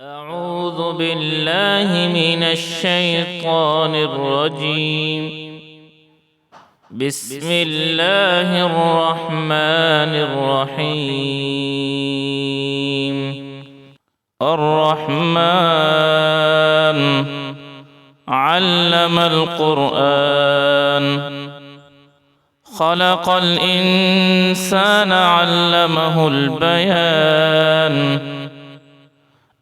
أعوذ بالله من الشيطان الرجيم. بسم الله الرحمن الرحيم. الرحمن علم القرآن، خلق الإنسان علمه البيان.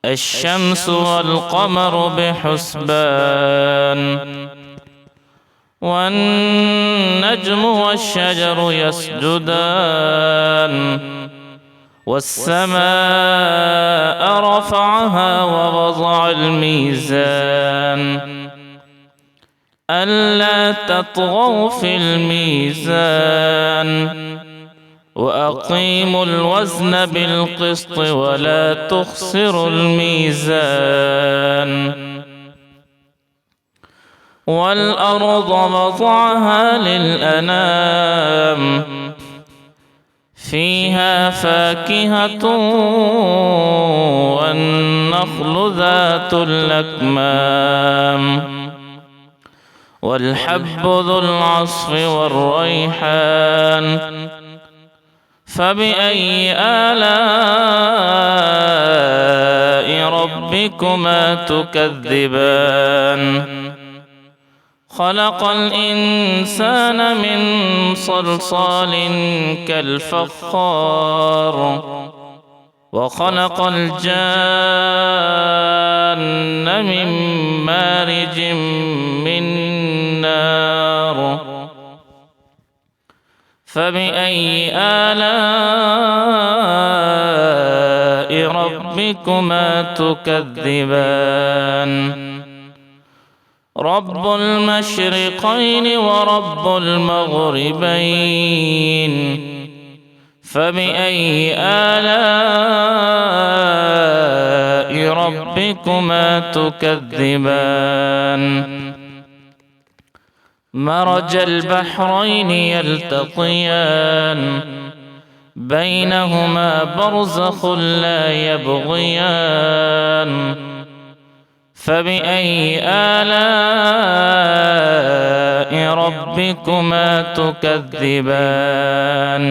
الشمس والقمر بحسبان، والنجم والشجر يسجدان. والسماء رفعها ووضع الميزان، ألا تطغوا في الميزان، وأقيموا الوزن بالقسط ولا تخسروا الميزان. والأرض وضعها للأنام، فيها فاكهة والنخل ذات الأكمام، والحب ذو العصف والريحان. فبأي آلاء ربكما تكذبان؟ خلق الإنسان من صلصال كالفخار، وخلق الجان من مارج من نار. فبأي آلاء ربكما تكذبان؟ رب المشرقين ورب المغربين. فبأي آلاء ربكما تكذبان؟ مرج البحرين يلتقيان، بينهما برزخ لا يبغيان. فبأي آلاء ربكما تكذبان؟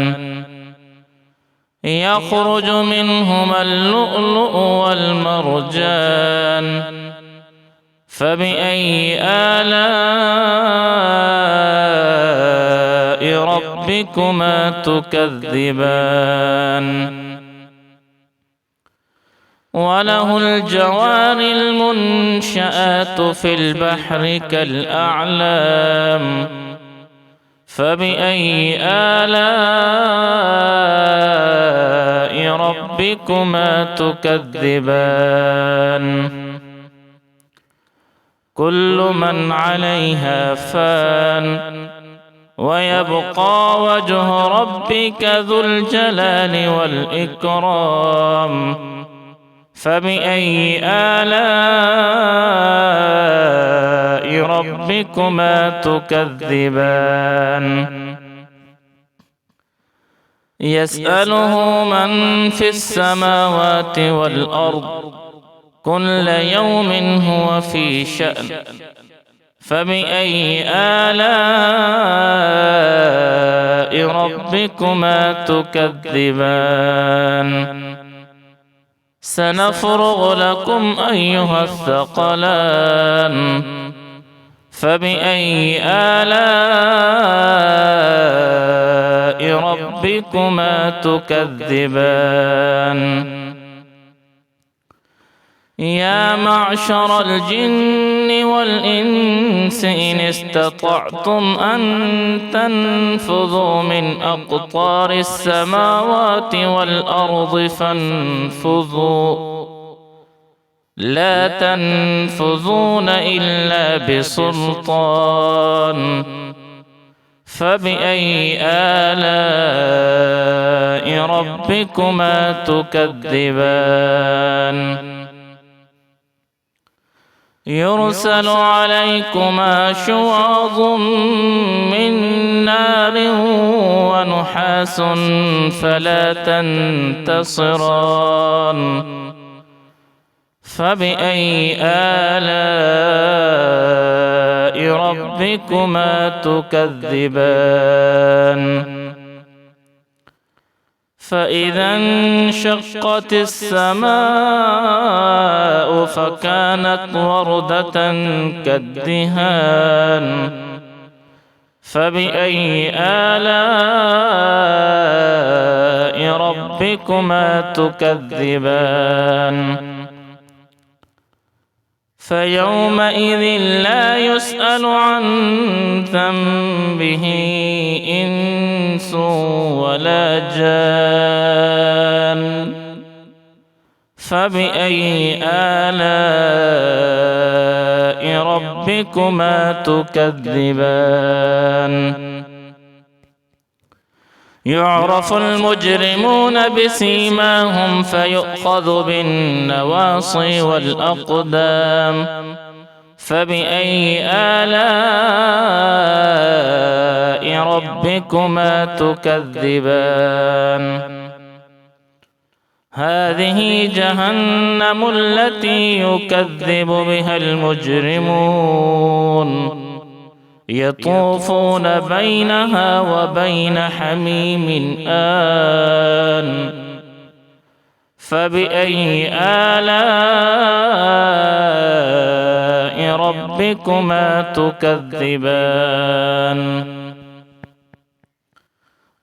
يخرج منهما اللؤلؤ والمرجان. فبأي آلاء ربكما تكذبان؟ وله الجوار المنشآت في البحر كالأعلام. فبأي آلاء ربكما تكذبان؟ كل من عليها فان، ويبقى وجه ربك ذو الجلال والإكرام. فبأي آلاء ربكما تكذبان؟ يسأله من في السماوات والأرض، كل يوم هو في شأن. فبأي آلاء ربكما تكذبان؟ سنفرغ لكم أيها الثقلان. فبأي آلاء ربكما تكذبان؟ يا معشر الجن والإنس إن استطعتم أن تنفذوا من أقطار السماوات والأرض فانفذوا، لا تنفذون إلا بسلطان. فبأي آلاء ربكما تكذبان؟ يرسل عليكما شواظ من نار ونحاس فلا تنتصران. فبأي آلاء ربكما تكذبان فإذا انشقت السماء فكانت وردة كالدهان فبأي آلاء ربكما تكذبان فيومئذ لا يسأل عن ذنبه إنس ولا جان فبأي آلاء ربكما تكذبان يعرف المجرمون بسيماهم فيؤخذ بالنواصي والأقدام فبأي آلاء ربكما تكذبان هذه جهنم التي يكذب بها المجرمون يطوفون بينها وبين حميم آن فبأي آلاء ربكما تكذبان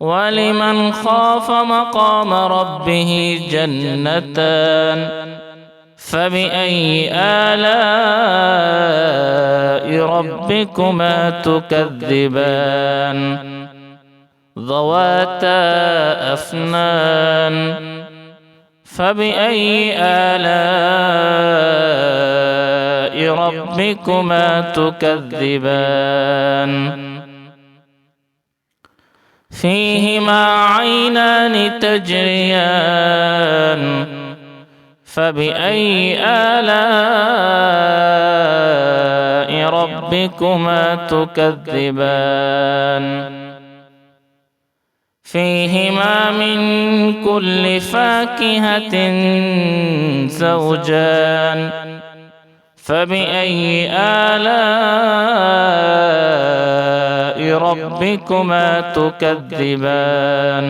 ولمن خاف مقام ربه جنتان فبأي آلاء ربكما تكذبان ذواتا أفنان فبأي آلاء ربكما تكذبان فيهما عينان تجريان فبأي آلاء ربكما تكذبان فيهما من كل فاكهة زوجان فبأي آلاء ربكما تكذبان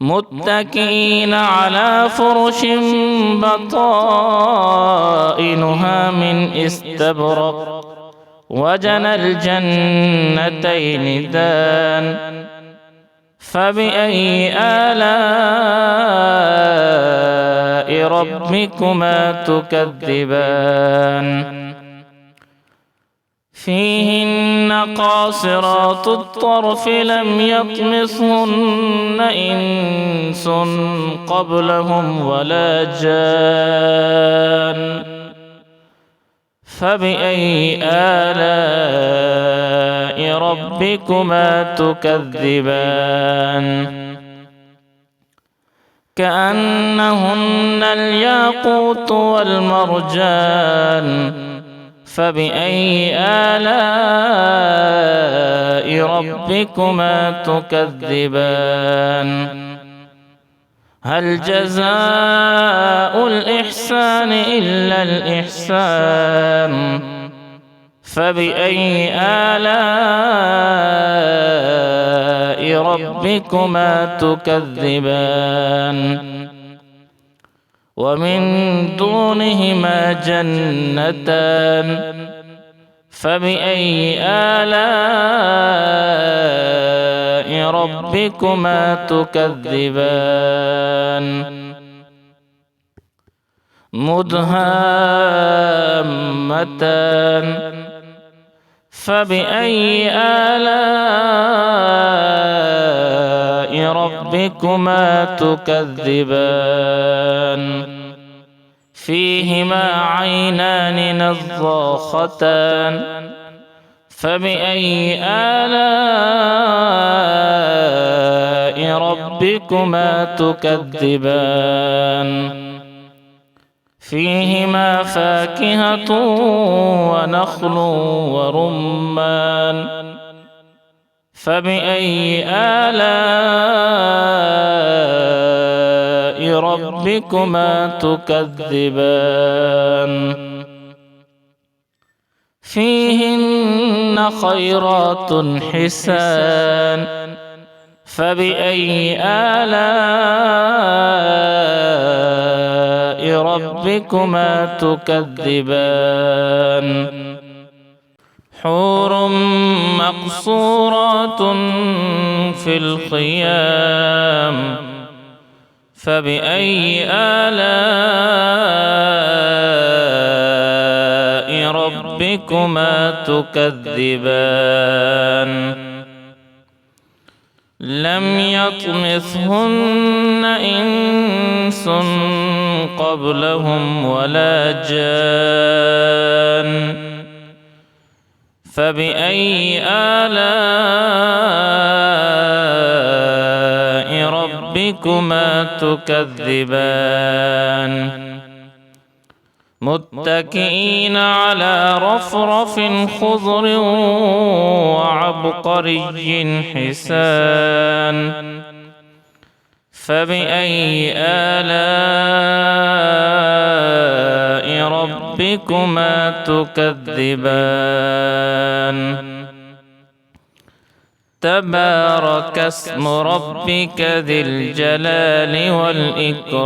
متكئين على فرش بطائنها من استبرق وجنى الجنتين دان فبأي آلاء ربكما تكذبان فيهن قاصرات الطرف لم يطمثهن إنس قبلهم ولا جان فبأي آلاء ربكما تكذبان كأنهن الياقوت والمرجان فبأي آلاء ربكما تكذبان هل جزاء الإحسان إلا الإحسان فبأي آلاء ربكما تكذبان ومن دونهما جنتان فبأي آلاء ربكما تكذبان مدهامتان فبأي آلاء ربكما تكذبان فيهما عينان نضاختان فبأي آلاء ربكما تكذبان فيهما فاكهة ونخل ورمان فبأي آلاء ربكما تكذبان فيهن خيرات حسان فبأي آلاء ربكما تكذبان حور مقصورات في الخيام فبأي آلاء ربكما تكذبان لم يطمثهن إنس قبلهم ولا جان فبأي آلاء ربكما تكذبان متكئين على رفرف خضر وعبقري حسان فبأي آلاء ربكما تكذبان تبارك اسم ربك ذي الجلال والإكرام